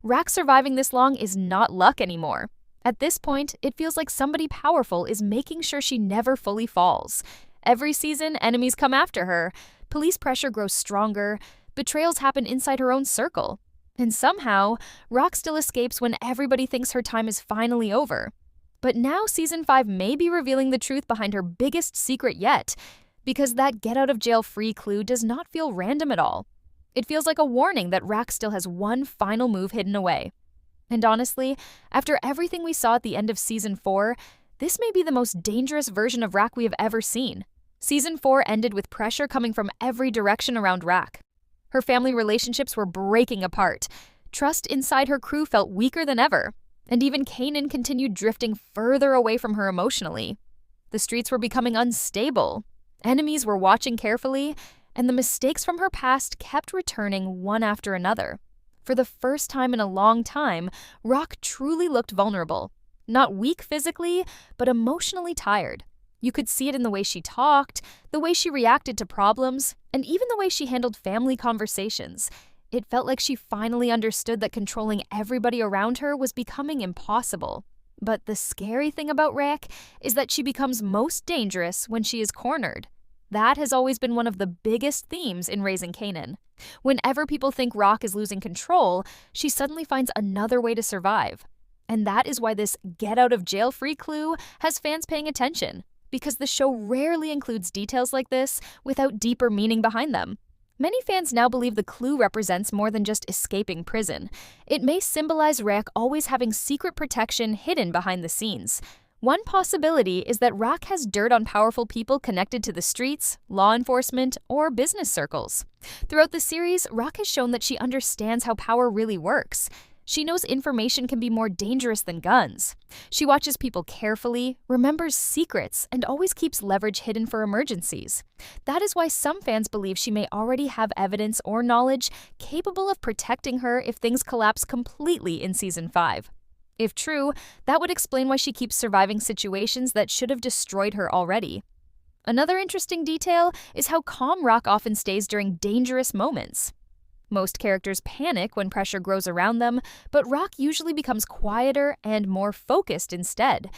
Rack surviving this long is not luck anymore. At this point, it feels like somebody powerful is making sure she never fully falls. Every season, enemies come after her, police pressure grows stronger, betrayals happen inside her own circle. And somehow, Rock still escapes when everybody thinks her time is finally over. But now Season 5 may be revealing the truth behind her biggest secret yet, because that get-out-of-jail-free clue does not feel random at all. It feels like a warning that Rack still has one final move hidden away. And honestly, after everything we saw at the end of Season 4, this may be the most dangerous version of Rack we have ever seen. Season 4 ended with pressure coming from every direction around Rack. Her family relationships were breaking apart. Trust inside her crew felt weaker than ever. And even Kanan continued drifting further away from her emotionally. The streets were becoming unstable. Enemies were watching carefully, and the mistakes from her past kept returning one after another. For the first time in a long time, Rock truly looked vulnerable. Not weak physically, but emotionally tired. You could see it in the way she talked, the way she reacted to problems, and even the way she handled family conversations. It felt like she finally understood that controlling everybody around her was becoming impossible. But the scary thing about Rack is that she becomes most dangerous when she is cornered. That has always been one of the biggest themes in Raising Kanan. Whenever people think Rock is losing control, she suddenly finds another way to survive. And that is why this get-out-of-jail-free clue has fans paying attention, because the show rarely includes details like this without deeper meaning behind them. Many fans now believe the clue represents more than just escaping prison. It may symbolize Rack always having secret protection hidden behind the scenes. One possibility is that Rack has dirt on powerful people connected to the streets, law enforcement, or business circles. Throughout the series, Rack has shown that she understands how power really works. She knows information can be more dangerous than guns. She watches people carefully, remembers secrets, and always keeps leverage hidden for emergencies. That is why some fans believe she may already have evidence or knowledge capable of protecting her if things collapse completely in Season 5. If true, that would explain why she keeps surviving situations that should have destroyed her already. Another interesting detail is how calm Rock often stays during dangerous moments. Most characters panic when pressure grows around them, but Rock usually becomes quieter and more focused instead.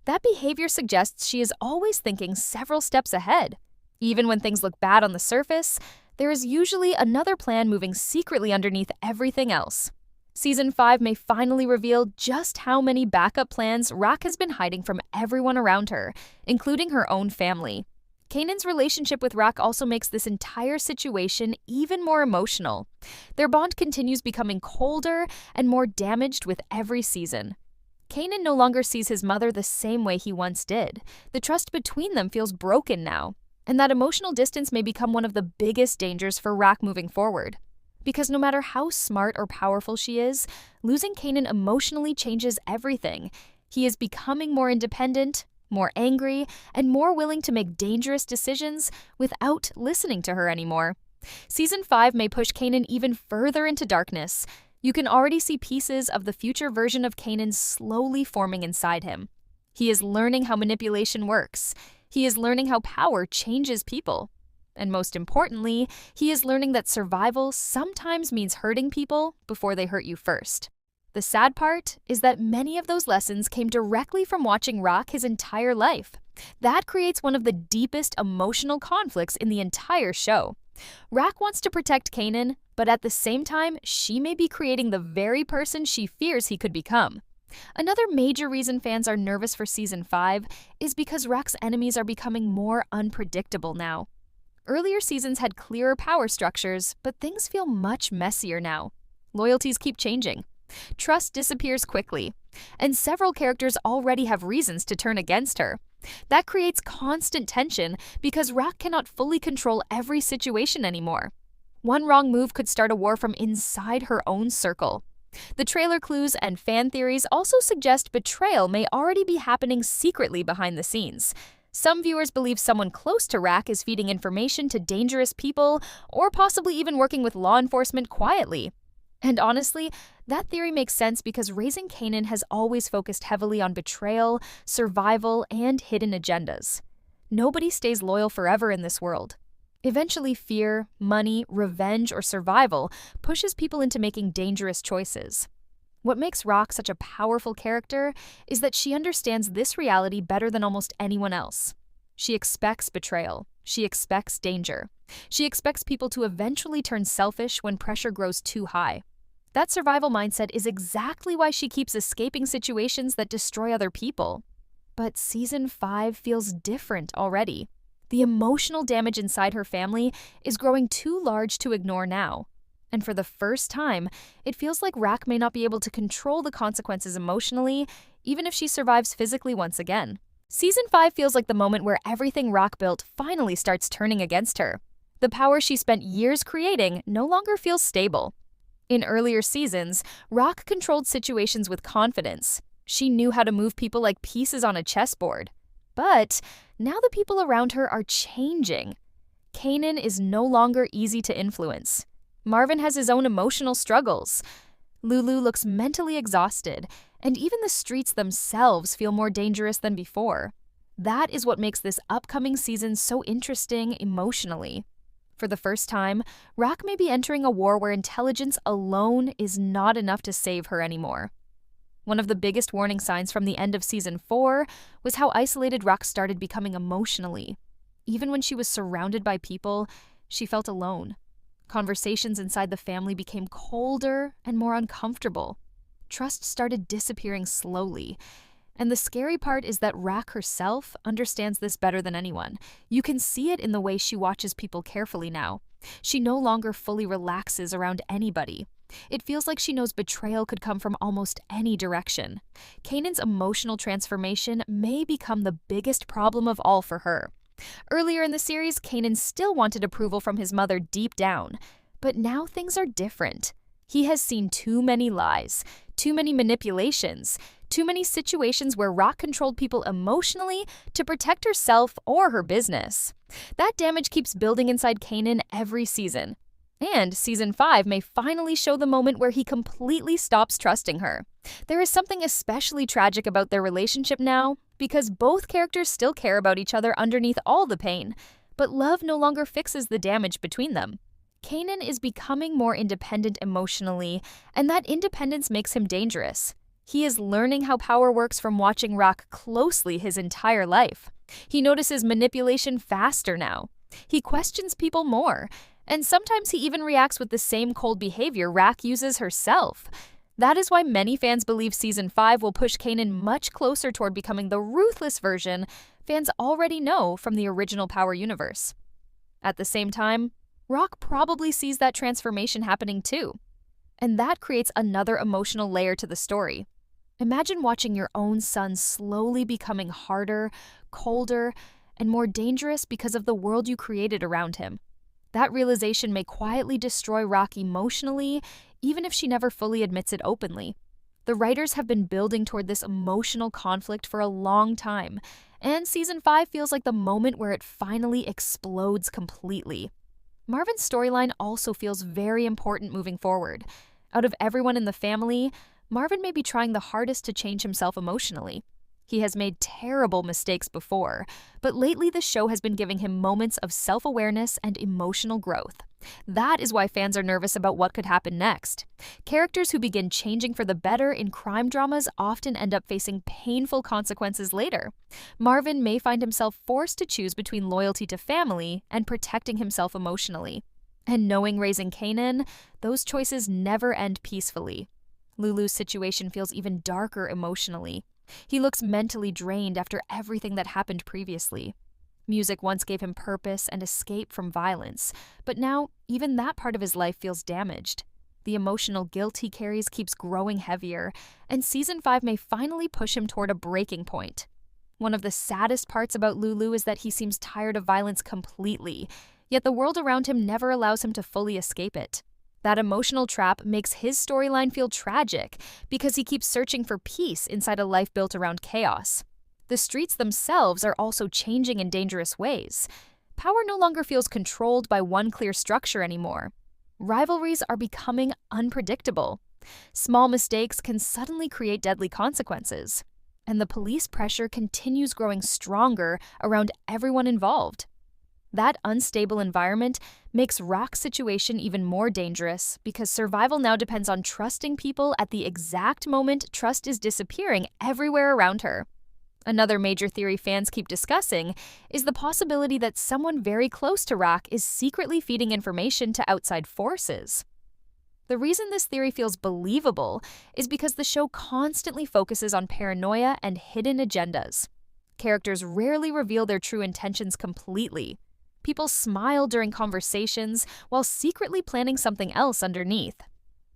That behavior suggests she is always thinking several steps ahead. Even when things look bad on the surface, there is usually another plan moving secretly underneath everything else. Season 5 may finally reveal just how many backup plans Rock has been hiding from everyone around her, including her own family. Kanan's relationship with Rack also makes this entire situation even more emotional. Their bond continues becoming colder and more damaged with every season. Kanan no longer sees his mother the same way he once did. The trust between them feels broken now, and that emotional distance may become one of the biggest dangers for Rack moving forward. Because no matter how smart or powerful she is, losing Kanan emotionally changes everything. He is becoming more independent, more angry, and more willing to make dangerous decisions without listening to her anymore. Season 5 may push Kanan even further into darkness. You can already see pieces of the future version of Kanan slowly forming inside him. He is learning how manipulation works. He is learning how power changes people. And most importantly, he is learning that survival sometimes means hurting people before they hurt you first. The sad part is that many of those lessons came directly from watching Rock his entire life. That creates one of the deepest emotional conflicts in the entire show. Rack wants to protect Kanan, but at the same time, she may be creating the very person she fears he could become. Another major reason fans are nervous for Season 5 is because Rack's enemies are becoming more unpredictable now. Earlier seasons had clearer power structures, but things feel much messier now. Loyalties keep changing. Trust disappears quickly, and several characters already have reasons to turn against her. That creates constant tension because Rack cannot fully control every situation anymore. One wrong move could start a war from inside her own circle. The trailer clues and fan theories also suggest betrayal may already be happening secretly behind the scenes. Some viewers believe someone close to Rack is feeding information to dangerous people or possibly even working with law enforcement quietly. And honestly, that theory makes sense because Raising Kanan has always focused heavily on betrayal, survival, and hidden agendas. Nobody stays loyal forever in this world. Eventually, fear, money, revenge, or survival pushes people into making dangerous choices. What makes Rock such a powerful character is that she understands this reality better than almost anyone else. She expects betrayal. She expects danger. She expects people to eventually turn selfish when pressure grows too high. That survival mindset is exactly why she keeps escaping situations that destroy other people. But Season 5 feels different already. The emotional damage inside her family is growing too large to ignore now. And for the first time, it feels like Rack may not be able to control the consequences emotionally, even if she survives physically once again. Season 5 feels like the moment where everything Rock built finally starts turning against her. The power she spent years creating no longer feels stable. In earlier seasons, Rock controlled situations with confidence. She knew how to move people like pieces on a chessboard. But now the people around her are changing. Kanan is no longer easy to influence. Marvin has his own emotional struggles. Lulu looks mentally exhausted, and even the streets themselves feel more dangerous than before. That is what makes this upcoming season so interesting emotionally. For the first time, Rock may be entering a war where intelligence alone is not enough to save her anymore. One of the biggest warning signs from the end of Season 4 was how isolated Rock started becoming emotionally. Even when she was surrounded by people, she felt alone. Conversations inside the family became colder and more uncomfortable. Trust started disappearing slowly. And the scary part is that Rack herself understands this better than anyone. You can see it in the way she watches people carefully now. She no longer fully relaxes around anybody. It feels like she knows betrayal could come from almost any direction. Kanan's emotional transformation may become the biggest problem of all for her. Earlier in the series, Kanan still wanted approval from his mother deep down. But now things are different. He has seen too many lies, too many manipulations, too many situations where Rock controlled people emotionally to protect herself or her business. That damage keeps building inside Kanan every season. And Season 5 may finally show the moment where he completely stops trusting her. There is something especially tragic about their relationship now, because both characters still care about each other underneath all the pain, but love no longer fixes the damage between them. Kanan is becoming more independent emotionally, and that independence makes him dangerous. He is learning how power works from watching Rock closely his entire life. He notices manipulation faster now. He questions people more, and sometimes he even reacts with the same cold behavior Rack uses herself. That is why many fans believe Season 5 will push Kanan much closer toward becoming the ruthless version fans already know from the original Power universe. At the same time, Rock probably sees that transformation happening too. And that creates another emotional layer to the story. Imagine watching your own son slowly becoming harder, colder, and more dangerous because of the world you created around him. That realization may quietly destroy Rock emotionally, even if she never fully admits it openly. The writers have been building toward this emotional conflict for a long time, and Season 5 feels like the moment where it finally explodes completely. Marvin's storyline also feels very important moving forward. Out of everyone in the family, Marvin may be trying the hardest to change himself emotionally. He has made terrible mistakes before, but lately the show has been giving him moments of self-awareness and emotional growth. That is why fans are nervous about what could happen next. Characters who begin changing for the better in crime dramas often end up facing painful consequences later. Marvin may find himself forced to choose between loyalty to family and protecting himself emotionally. And knowing Raising Kanan, those choices never end peacefully. Lulu's situation feels even darker emotionally. He looks mentally drained after everything that happened previously. Music once gave him purpose and escape from violence, but now even that part of his life feels damaged. The emotional guilt he carries keeps growing heavier, and Season 5 may finally push him toward a breaking point. One of the saddest parts about Lulu is that he seems tired of violence completely, yet the world around him never allows him to fully escape it. That emotional trap makes his storyline feel tragic because he keeps searching for peace inside a life built around chaos. The streets themselves are also changing in dangerous ways. Power no longer feels controlled by one clear structure anymore. Rivalries are becoming unpredictable. Small mistakes can suddenly create deadly consequences. And the police pressure continues growing stronger around everyone involved. That unstable environment makes Rock's situation even more dangerous because survival now depends on trusting people at the exact moment trust is disappearing everywhere around her. Another major theory fans keep discussing is the possibility that someone very close to Rock is secretly feeding information to outside forces. The reason this theory feels believable is because the show constantly focuses on paranoia and hidden agendas. Characters rarely reveal their true intentions completely. People smile during conversations while secretly planning something else underneath.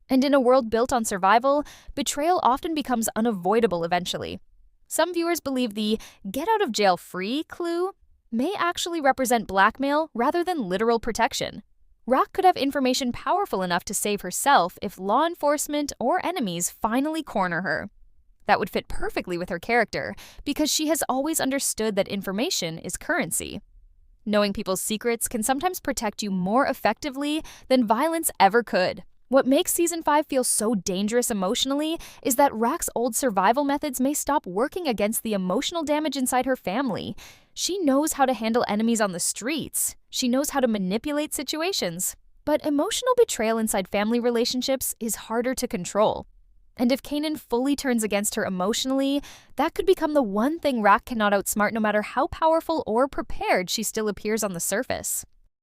And in a world built on survival, betrayal often becomes unavoidable eventually. Some viewers believe the get out of jail free clue may actually represent blackmail rather than literal protection. Rock could have information powerful enough to save herself if law enforcement or enemies finally corner her. That would fit perfectly with her character because she has always understood that information is currency. Knowing people's secrets can sometimes protect you more effectively than violence ever could. What makes Season 5 feel so dangerous emotionally is that Rock's old survival methods may stop working against the emotional damage inside her family. She knows how to handle enemies on the streets. She knows how to manipulate situations. But emotional betrayal inside family relationships is harder to control. And if Kanan fully turns against her emotionally, that could become the one thing Rock cannot outsmart no matter how powerful or prepared she still appears on the surface.